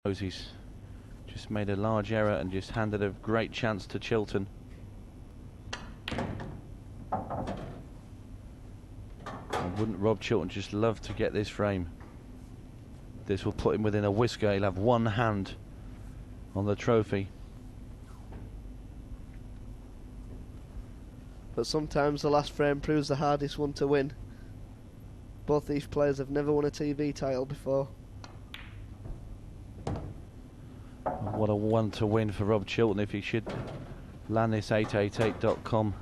He's just made a large error and just handed a great chance to Chilton. Wouldn't Rob Chilton just love to get this frame? This will put him within a whisker. He'll have one hand on the trophy. But sometimes the last frame proves the hardest one to win. Both these players have never won a TV title before. What a one to win for Rob Chilton if he should land this 888.com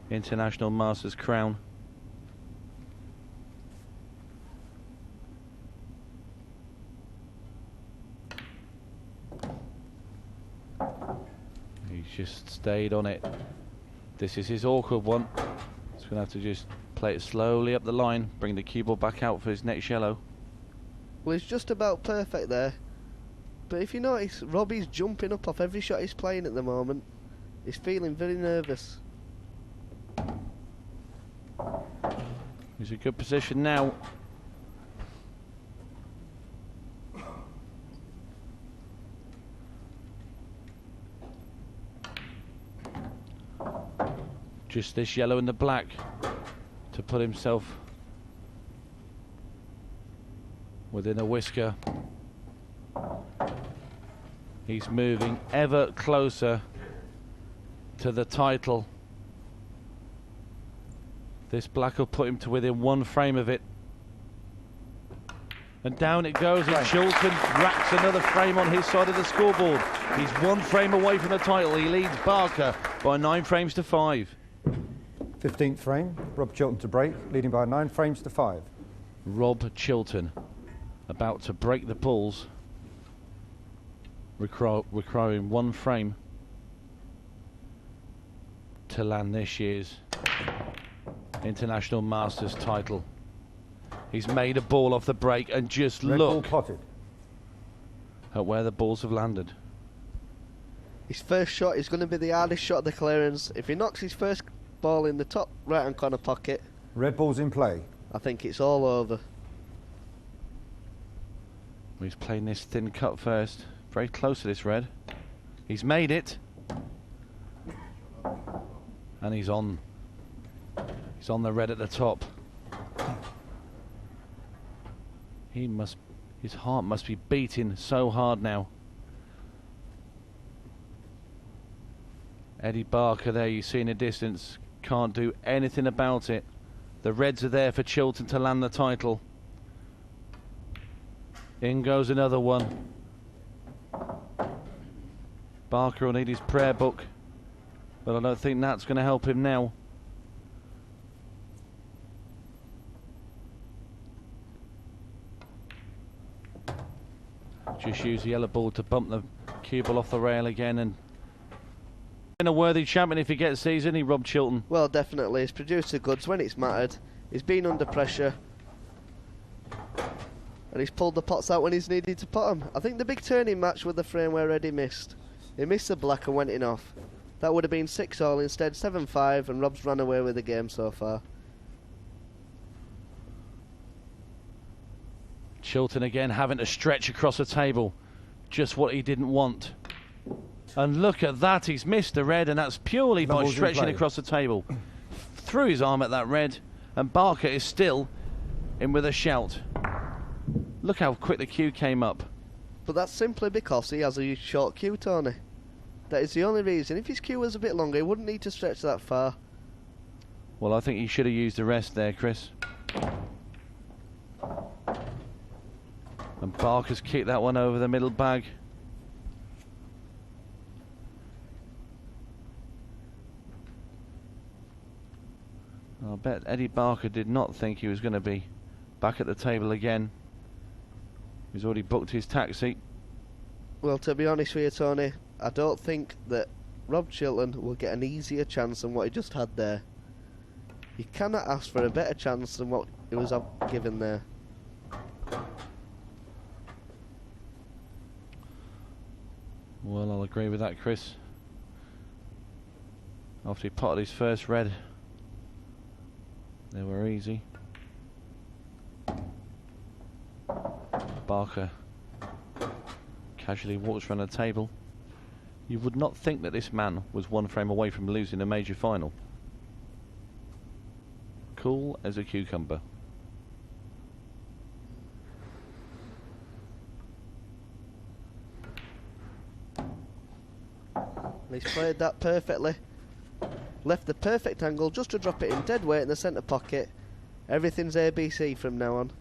International Masters crown. He's just stayed on it. This is his awkward one. He's going to have to just play it slowly up the line, bring the cue ball back out for his next yellow. Well, he's just about perfect there. But if you notice, Robbie's jumping up off every shot he's playing at the moment. He's feeling very nervous. He's in a good position now. Just this yellow and the black to put himself within a whisker. He's moving ever closer to the title. This black will put him to within one frame of it. And down it goes, and Chilton racks another frame on his side of the scoreboard. He's one frame away from the title. He leads Barker by 9 frames to 5. 15th frame, Rob Chilton to break, leading by 9 frames to 5. Rob Chilton about to break the bulls, requiring 1 frame to land this year's International Masters title. He's made a ball off the break, and just Red look ball potted at where the balls have landed. His first shot is going to be the hardest shot of the clearance. If he knocks his first ball in the top right hand corner pocket, red ball's in play. I think it's all over. He's playing this thin cut first, very close to this red. He's made it, and he's on the red at the top. His heart must be beating so hard now. Eddie Barker there, you see in the distance, can't do anything about it. The reds are there for Chilton to land the title. In goes another one. Barker will need his prayer book, but I don't think that's going to help him now. Just use the yellow ball to bump the cue ball off the rail again, and a worthy champion if he gets these, isn't he, Rob Chilton? Well, definitely. He's produced the goods when it's mattered. He's been under pressure, and he's pulled the pots out when he's needed to put them. I think the big turning match with the frame where Eddie missed. He missed the black and went in off. That would have been 6-all, instead 7-5, and Rob's run away with the game so far. Chilton again having to stretch across the table, just what he didn't want. And look at that, he's missed the red, and that's purely by stretching across the table. Threw his arm at that red, and Barker is still in with a shout. Look how quick the cue came up. But that's simply because he has a short cue, Tony. That is the only reason. If his cue was a bit longer, he wouldn't need to stretch that far. Well, I think he should have used the rest there, Chris. And Barker's kicked that one over the middle bag. I bet Eddie Barker did not think he was going to be back at the table again. He's already booked his taxi. Well, to be honest with you, Tony, I don't think that Rob Chilton will get an easier chance than what he just had there. You cannot ask for a better chance than what he was given there. Well, I'll agree with that, Chris. After he potted his first red, they were easy. Barker Casually walks around the table. You would not think that this man was one frame away from losing a major final. Cool as a cucumber. He's played that perfectly. Left the perfect angle just to drop it in dead weight in the centre pocket. Everything's ABC from now on.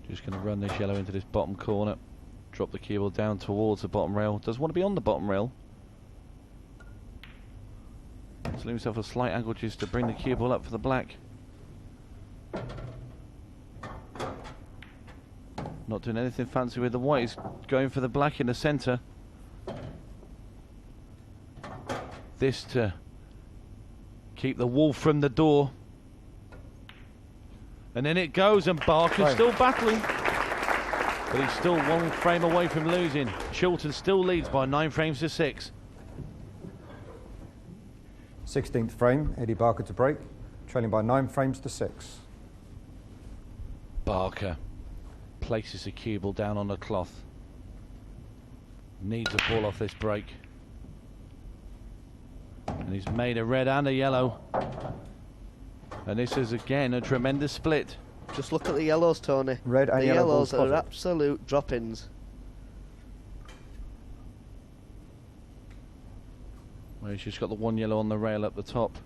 Just going to run this yellow into this bottom corner. Drop the cue ball down towards the bottom rail. Doesn't want to be on the bottom rail. So leave himself a slight angle just to bring the cue ball up for the black. Not doing anything fancy with the white. He's going for the black in the centre. This to keep the wolf from the door. And then it goes, and Barker's still battling. But he's still one frame away from losing. Chilton still leads by 9 frames to 6. 16th frame, Eddie Barker to break, trailing by 9 frames to 6. Barker places the cue ball down on the cloth. Needs a ball off this break. And he's made a red and a yellow. And this is again a tremendous split. Just look at the yellows, Tony. Red and the yellow yellows balls are absolute drop-ins. Well, he's just got the one yellow on the rail up the top.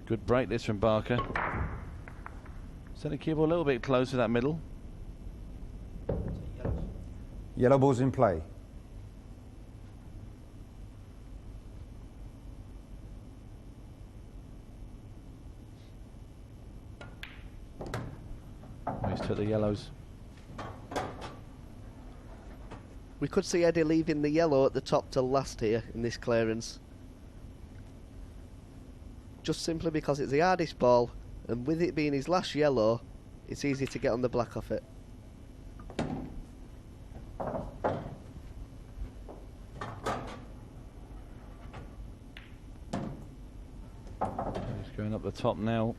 Good break this from Barker. Send the cue ball a little bit closer to that middle. Yellow ball's in play. He's took the yellows. We could see Eddie leaving the yellow at the top till last here in this clearance. Just simply because it's the hardest ball, and with it being his last yellow, it's easy to get on the black off it. He's going up the top now.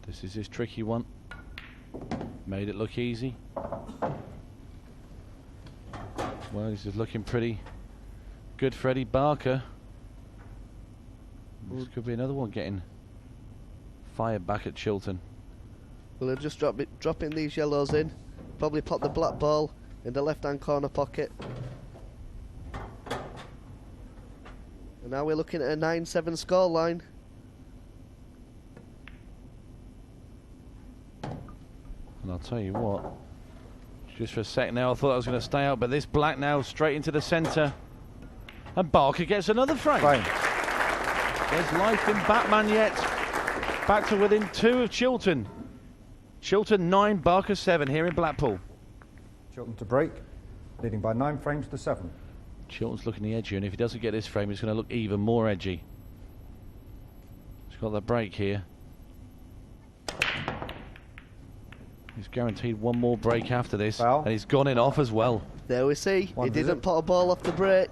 This is his tricky one. Made it look easy. Well, this is looking pretty good for Eddie Barker. This could be another one getting fired back at Chilton. Well, he'll just dropping these yellows in. Probably pop the black ball in the left-hand corner pocket. And now we're looking at a 9-7 scoreline. And I'll tell you what, just for a sec now, I thought I was going to stay out, but this black now straight into the centre. And Barker gets another frame. There's life in Batman yet. Back to within 2 of Chilton. Chilton 9, Barker 7 here in Blackpool. Chilton to break, leading by 9 frames to 7. Chilton's looking the edgy, and if he doesn't get this frame, he's going to look even more edgy. He's got the break here. He's guaranteed one more break after this, and he's gone in off as well. There we see, he didn't put a ball off the break.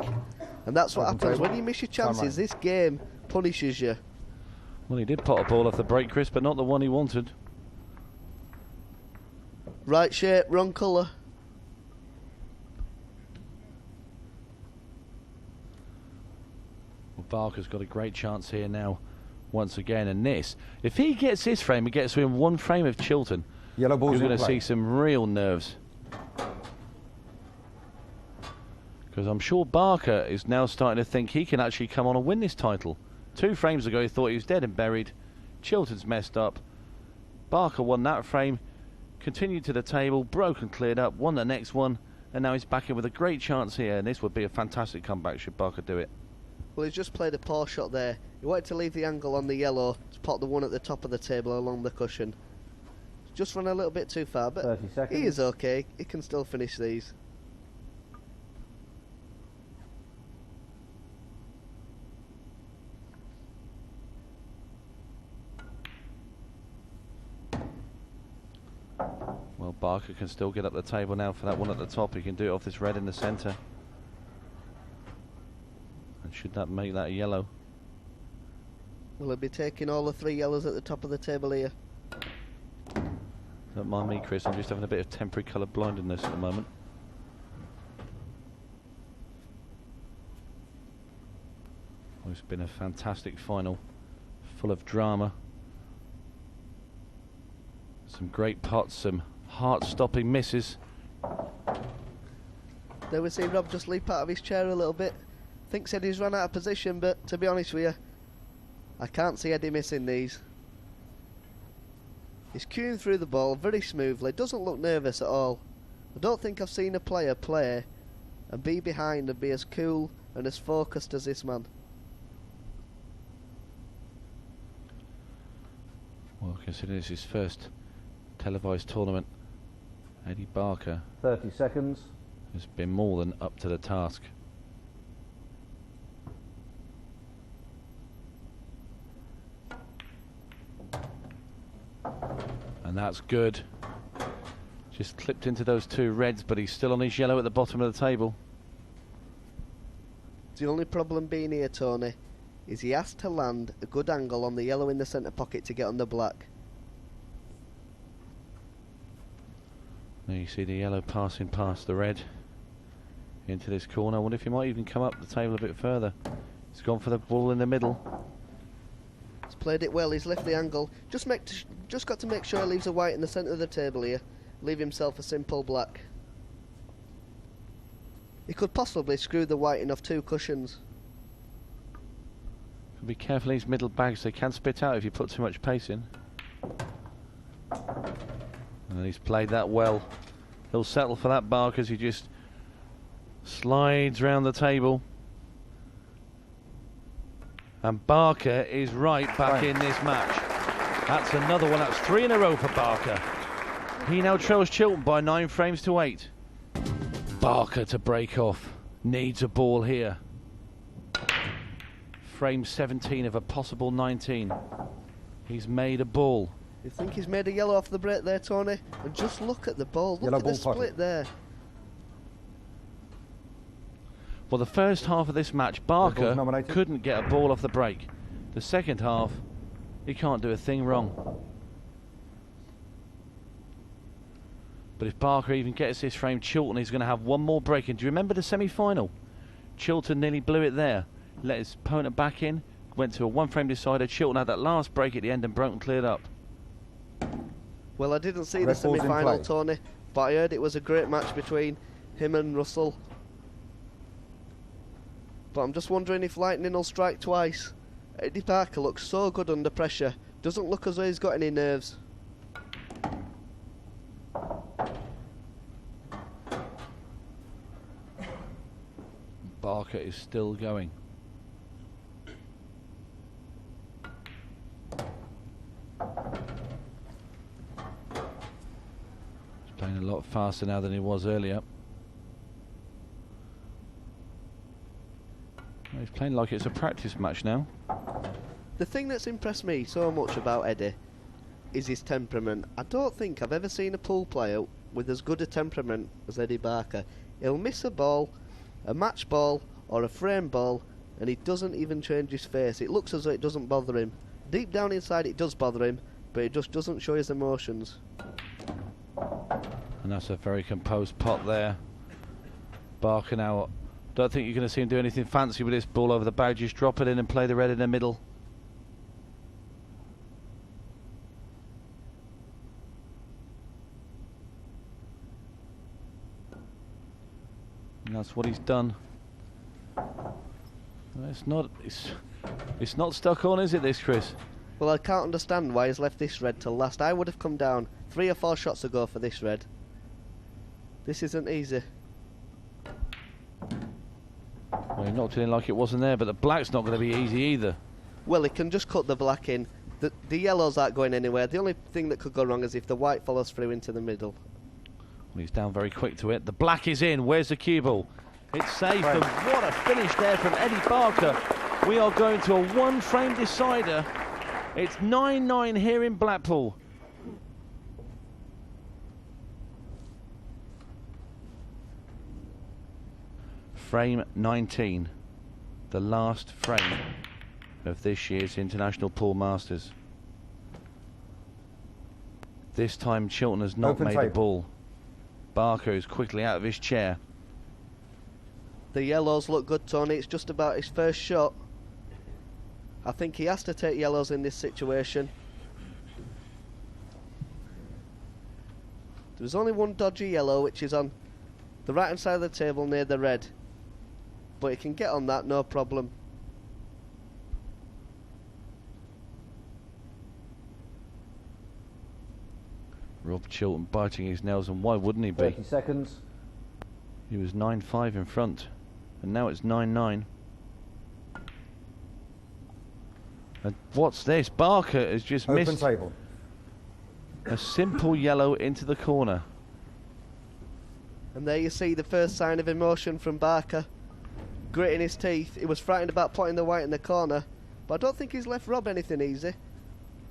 And that's what happens when you miss your chances. This game punishes you. Well, he did pot a ball off the break, Chris, but not the one he wanted. Right shape, wrong colour. Well, Barker's got a great chance here now, once again. And this, if he gets this frame and gets within 1 frame of Chilton, yellow balls you're going to see some real nerves. Because I'm sure Barker is now starting to think he can actually come on and win this title. 2 frames ago he thought he was dead and buried. Chilton's messed up. Barker won that frame, continued to the table, broke and cleared up, won the next one, and now he's back in with a great chance here, and this would be a fantastic comeback should Barker do it. Well, he's just played a poor shot there. He wanted to leave the angle on the yellow to pot the one at the top of the table along the cushion. Just run a little bit too far, but 30 seconds. he is okay. He can still finish these. Well, Barker can still get up the table now for that one at the top. He can do it off this red in the centre. And should that make that yellow? Will he be taking all the 3 yellows at the top of the table here? Don't mind me, Chris. I'm just having a bit of temporary colour blindness at the moment. Well, it's been a fantastic final, full of drama. Some great pots, some heart-stopping misses. There we see Rob just leap out of his chair a little bit. Thinks Eddie's run out of position, but to be honest with you, I can't see Eddie missing these. He's cueing through the ball very smoothly, doesn't look nervous at all. I don't think I've seen a player play and be behind and be as cool and as focused as this man. Well, considering it's his first televised tournament, Eddie Barker 30 seconds. has been more than up to the task. And that's good. Just clipped into those 2 reds, but he's still on his yellow at the bottom of the table. The only problem being here, Tony, is he has to land a good angle on the yellow in the centre pocket to get on the black. Now you see the yellow passing past the red into this corner. I wonder if he might even come up the table a bit further. He's gone for the ball in the middle. He's played it well, he's left the angle. Just got to make sure he leaves a white in the centre of the table here. Leave himself a simple black. He could possibly screw the white in off 2 cushions. Be careful these middle bags, they can spit out if you put too much pace in. And he's played that well. He'll settle for that Barker as he just slides round the table. And Barker is right back in this match. That's another one. That's 3 in a row for Barker. He now trails Chilton by 9 frames to 8. Barker to break off. Needs a ball here. Frame 17 of a possible 19. He's made a ball. You think he's made a yellow off the break there, Tony? And just look at the ball. Look at the split there. Well, the first half of this match, Barker couldn't get a ball off the break. The second half, he can't do a thing wrong. But if Barker even gets this frame, Chilton is going to have one more break in. Do you remember the semi-final? Chilton nearly blew it there. Let his opponent back in, went to a 1-frame decider. Chilton had that last break at the end and broke and cleared up. Well, I didn't see the semi-final, Tony, but I heard it was a great match between him and Russell. But I'm just wondering if lightning will strike twice. Eddie Barker looks so good under pressure. Doesn't look as though he's got any nerves. Barker is still going. He's playing a lot faster now than he was earlier. He's playing like it's a practice match now. The thing that's impressed me so much about Eddie is his temperament. I don't think I've ever seen a pool player with as good a temperament as Eddie Barker. He'll miss a ball, a match ball or a frame ball, and he doesn't even change his face. It looks as though it doesn't bother him. Deep down inside it does bother him, but it just doesn't show his emotions. And that's a very composed pot there. Barker now, don't think you're going to see him do anything fancy with this ball over the bag. Just drop it in and play the red in the middle. And that's what he's done. It's not stuck on, is it, this, Chris? Well, I can't understand why he's left this red till last. I would have come down 3 or 4 shots ago for this red. This isn't easy. Well, he knocked it in like it wasn't there, but the black's not going to be easy either. Well, he can just cut the black in. The yellows aren't going anywhere. The only thing that could go wrong is if the white follows through into the middle. Well, he's down very quick to it. The black is in. Where's the cue ball? It's safe, and what a finish there from Eddie Barker. We are going to a 1-frame decider. It's 9-9 here in Blackpool. Frame 19, the last frame of this year's International Pool Masters. This time Chilton has not made a ball. Barker is quickly out of his chair. The yellows look good, Tony. It's just about his first shot. I think he has to take yellows in this situation. There's only one dodgy yellow, which is on the right hand side of the table near the red. But he can get on that, no problem. Rob Chilton biting his nails, and why wouldn't he be? 30 seconds. He was 9-5 in front, and now it's 9-9. And what's this? Barker has just missed table. A simple yellow into the corner. And there you see the first sign of emotion from Barker. Gritting his teeth. He was frightened about putting the white in the corner, but I don't think he's left Rob anything easy.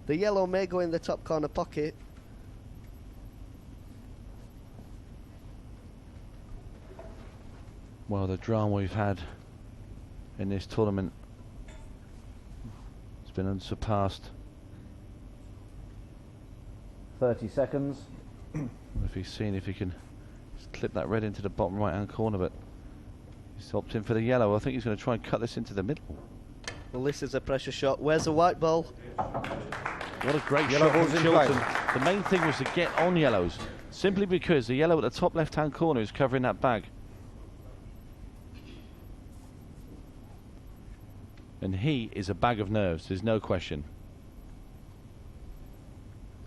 The yellow may go in the top corner pocket. Well, the drama we've had in this tournament has been unsurpassed. 30 seconds. If he's seen if he can just clip that red into the bottom right hand corner, but he's opting for the yellow. I think he's going to try and cut this into the middle. Well, this is a pressure shot. Where's the white ball? What a great shot from Chilton. The main thing was to get on yellows, simply because the yellow at the top left hand corner is covering that bag. And he is a bag of nerves, there's no question.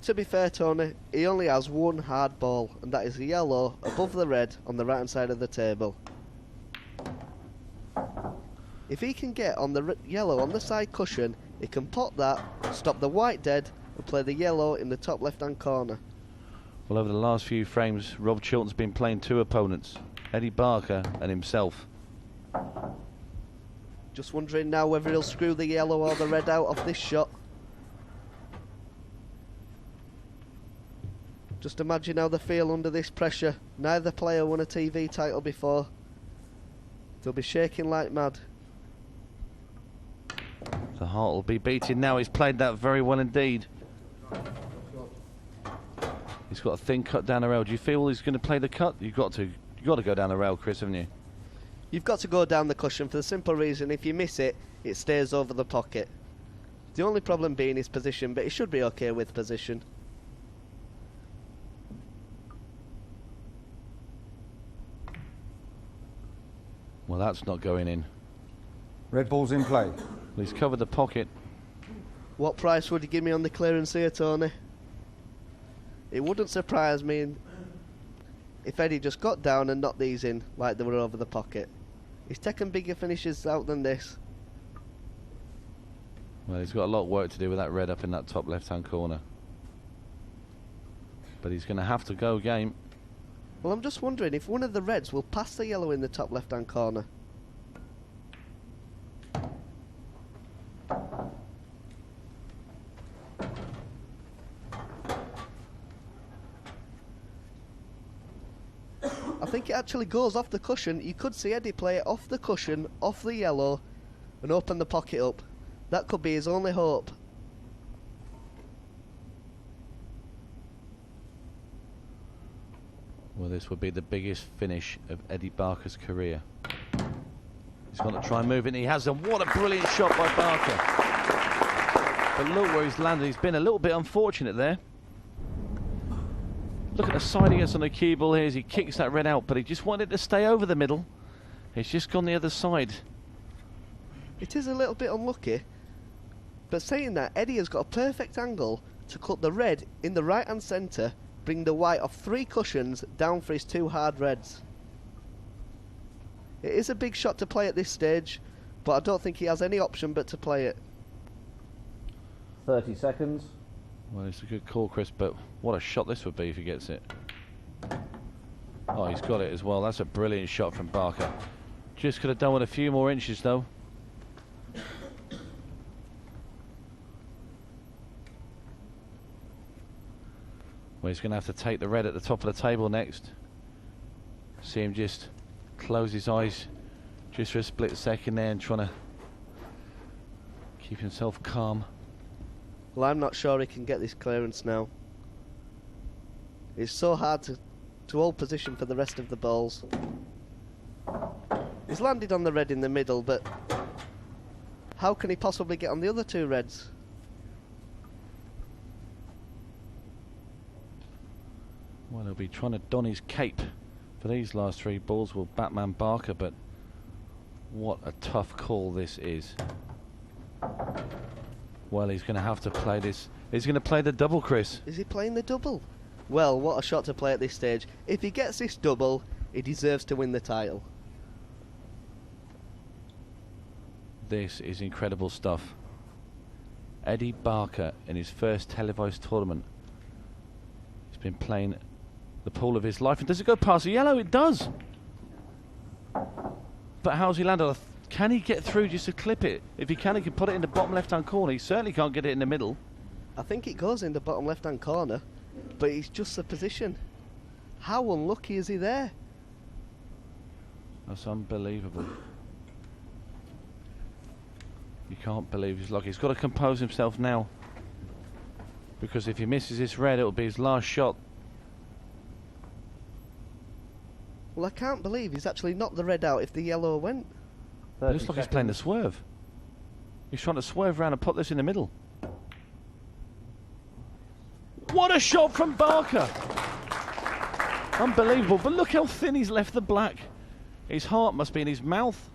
To be fair, Tony, he only has one hard ball, and that is the yellow above the red on the right hand side of the table. If he can get on the yellow on the side cushion, he can pot that, stop the white dead, and play the yellow in the top left hand corner. Well, over the last few frames, Rob Chilton's been playing two opponents, Eddie Barker and himself. Just wondering now whether he'll screw the yellow or the red out of this shot. Just imagine how they feel under this pressure. Neither player won a TV title before. They'll be shaking like mad. The heart will be beating now. He's played that very well indeed. He's got a thin cut down the rail. Do you feel he's going to play the cut? You've got to go down the rail, Chris, haven't you? You've got to go down the cushion for the simple reason if you miss it, it stays over the pocket. The only problem being his position, but he should be okay with position. Well, that's not going in. Red ball's in play. Well, he's covered the pocket. What price would you give me on the clearance here, Tony? It wouldn't surprise me if Eddie just got down and knocked these in like they were over the pocket. He's taken bigger finishes out than this. Well, he's got a lot of work to do with that red up in that top left-hand corner. But he's going to have to go game. Well, I'm just wondering if one of the reds will pass the yellow in the top left-hand corner. I think it actually goes off the cushion. You could see Eddie play it off the cushion, off the yellow, and open the pocket up. That could be his only hope. Well, this would be the biggest finish of Eddie Barker's career. He's going to try and move it, and he has. And what a brilliant shot by Barker. But look where he's landed. He's been a little bit unfortunate there. Look at the side he gets on the cue ball here as he kicks that red out, but he just wanted to stay over the middle. He's just gone the other side. It is a little bit unlucky, but saying that, Eddie has got a perfect angle to cut the red in the right hand centre, bring the white off three cushions down for his two hard reds. It is a big shot to play at this stage, but I don't think he has any option but to play it. 30 seconds. Well, it's a good call, Chris, but what a shot this would be if he gets it. Oh, he's got it as well. That's a brilliant shot from Barker. Just could have done with a few more inches, though. Well, he's going to have to take the red at the top of the table next. See him just close his eyes Just for a split second there and trying to keep himself calm. Well, I'm not sure he can get this clearance now. It's so hard to hold position for the rest of the balls. He's landed on the red in the middle, but how can he possibly get on the other two reds? Well, he'll be trying to don his cape for these last 3 balls, will Batman Barker, but what a tough call this is. Well, he's going to have to play this. He's going to play the double, Chris. Is he playing the double? Well, what a shot to play at this stage. If he gets this double, he deserves to win the title. This is incredible stuff. Eddie Barker in his first televised tournament. He's been playing the pool of his life. And does it go past the yellow? It does. But how's he landed? Can he get through just to clip it? If he can put it in the bottom left-hand corner. He certainly can't get it in the middle. I think it goes in the bottom left-hand corner, but it's just the position. How unlucky is he there? That's unbelievable. You can't believe he's lucky. He's got to compose himself now, because if he misses this red, it'll be his last shot. Well, I can't believe he's actually knocked the red out if the yellow went. It looks like he's playing the swerve. He's trying to swerve around and put this in the middle. What a shot from Barker! Unbelievable, but look how thin he's left the black. His heart must be in his mouth.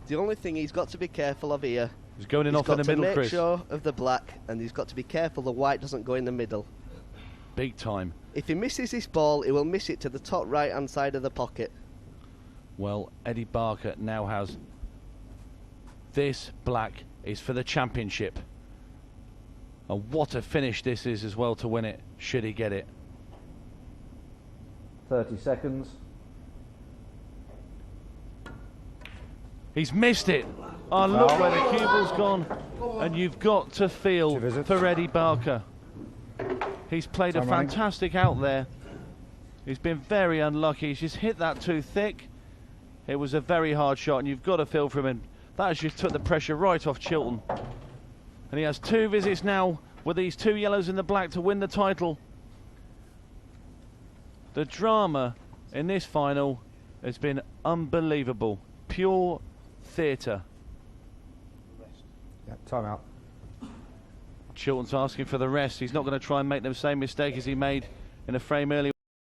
The only thing he's got to be careful of here, he's going in off in the middle, Chris. He's got to make sure of the black, and he's got to be careful the white doesn't go in the middle. Big time. If he misses this ball, he will miss it to the top right-hand side of the pocket. Well, Eddie Barker now has this black is for the championship. And what a finish this is as well to win it, should he get it. 30 seconds. He's missed it. Oh, look where the cue ball's gone. And you've got to feel for Eddie Barker. He's played a fantastic out there. He's been very unlucky. He's just hit that too thick. It was a very hard shot, and you've got to feel for him. And that has just took the pressure right off Chilton. And he has 2 visits now with these 2 yellows and the black to win the title. The drama in this final has been unbelievable. Pure theatre. Yeah, time out. Chilton's asking for the rest. He's not going to try and make the same mistake as he made in a frame earlier.